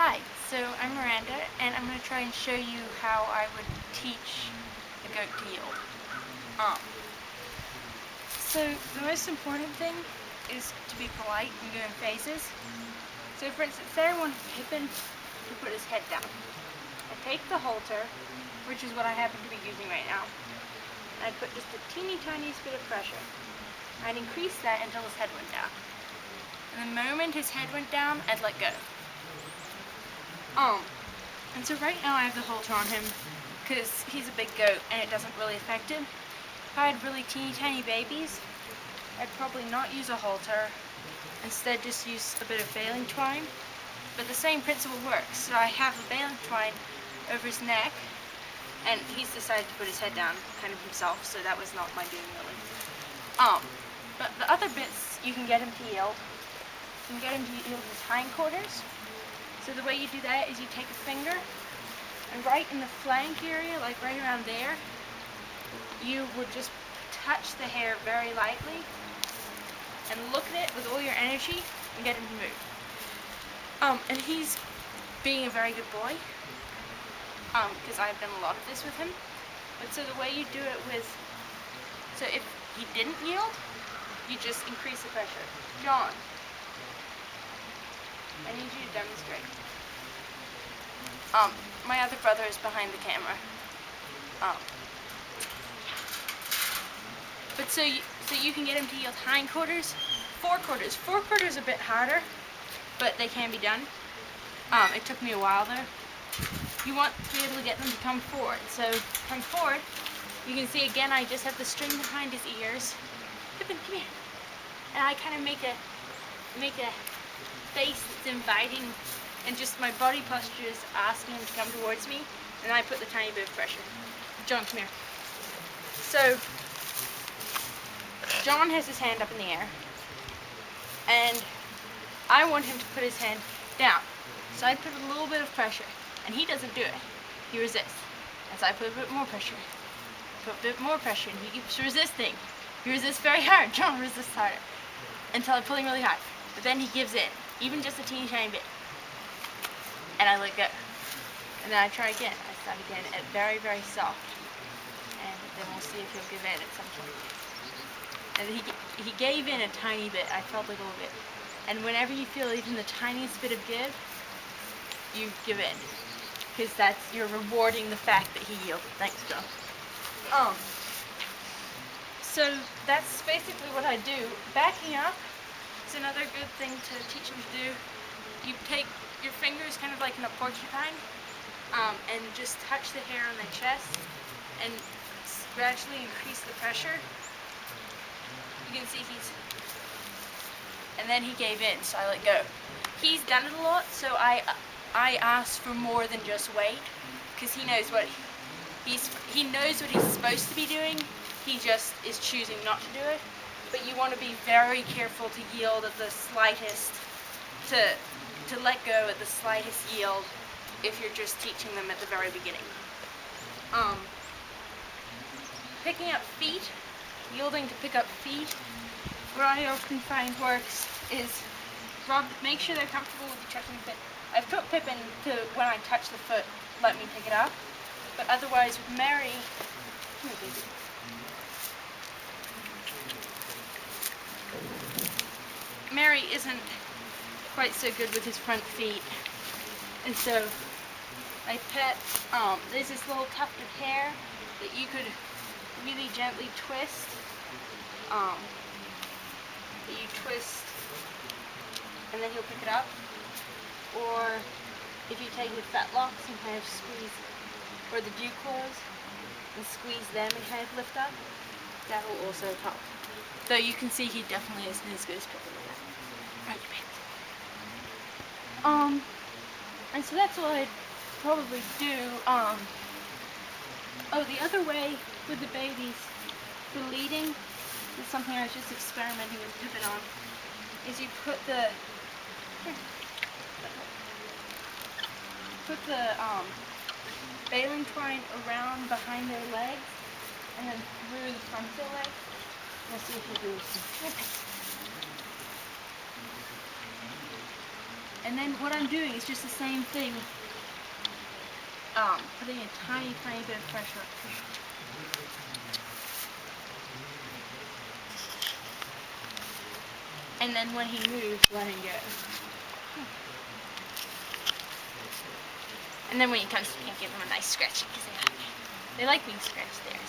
Hi, so I'm Miranda, and I'm going to try and show you how I would teach a goat to yield. Um, so the most important thing is to be polite and go in phases. So for instance, say I want Pippin to put his head down. I take the halter, which is what I happen to be using right now, and I'd put just a teeny tiny bit of pressure. I'd increase that until his head went down. And the moment his head went down, I'd let go. And so right now I have the halter on him because he's a big goat and it doesn't really affect him. If I had really teeny tiny babies, I'd probably not use a halter, instead just use a bit of baling twine. But the same principle works. So I have a baling twine over his neck, and he's decided to put his head down kind of himself, so that was not my doing really. But the other bits you can get him to yield. You can get him to yield his hindquarters. So the way you do that is you take a finger, and right in the flank area, like right around there, you would just touch the hair very lightly and look at it with all your energy and get him to move. And he's being a very good boy, because I've done a lot of this with him. But so the way you do it so if he didn't yield, you just increase the pressure. John, I need you to demonstrate. My other brother is behind the camera. But so you can get him to yield hindquarters, forequarters. Forequarters a bit harder, but they can be done. It took me a while though. You want to be able to get them to come forward. So come forward. You can see again I just have the string behind his ears. Pippin, come here. And I kind of make a face that's inviting, and just my body posture is asking him to come towards me, and I put the tiny bit of pressure. John, come here. So John has his hand up in the air, and I want him to put his hand down. So I put a little bit of pressure, and he doesn't do it. He resists. As I put a bit more pressure, and he keeps resisting. He resists very hard. John resists harder until I'm pulling really hard. But then he gives in, even just a teeny tiny bit. And I let go. And then I try again. I start again at very, very soft. And then we'll see if he'll give in at some point. And he gave in a tiny bit. I felt a little bit. And whenever you feel even the tiniest bit of give, you give in. Because you're rewarding the fact that he yielded. Thanks, John. So that's basically what I do. Backing up is another good thing to teach him to do. You take your fingers kind of like in a porcupine, and just touch the hair on the chest and gradually increase the pressure. You can see and then he gave in, so I let go. He's done it a lot, so I asked for more than just weight, because he knows what he's supposed to be doing. He just is choosing not to do it. But you want to be very careful to yield at the slightest, to let go at the slightest yield if you're just teaching them at the very beginning. Picking up feet, yielding to pick up feet, what I often find works is make sure they're comfortable with you touching the foot. I've taught Pippin to, when I touch the foot, let me pick it up. But otherwise with Mary, come here, baby. Mary isn't quite so good with his front feet, and so I there's this little tuft of hair that you could really gently twist, and then he'll pick it up. Or if you take the fetlocks and kind of squeeze, or the dew claws, and squeeze them and kind of lift up, that will also help. Though you can see he definitely isn't as good as Pippin with that. Right, and so that's what I'd probably do. The other way with the babies for leading is something I was just experimenting with Pippin on, is you put the baling twine around behind their legs and then through the front of their legs. We'll see if you do some. And then what I'm doing is just the same thing. Putting a tiny, tiny bit of pressure. And then when he moves, let him go. And then when he comes to me, I give him a nice scratching because they like being scratched there.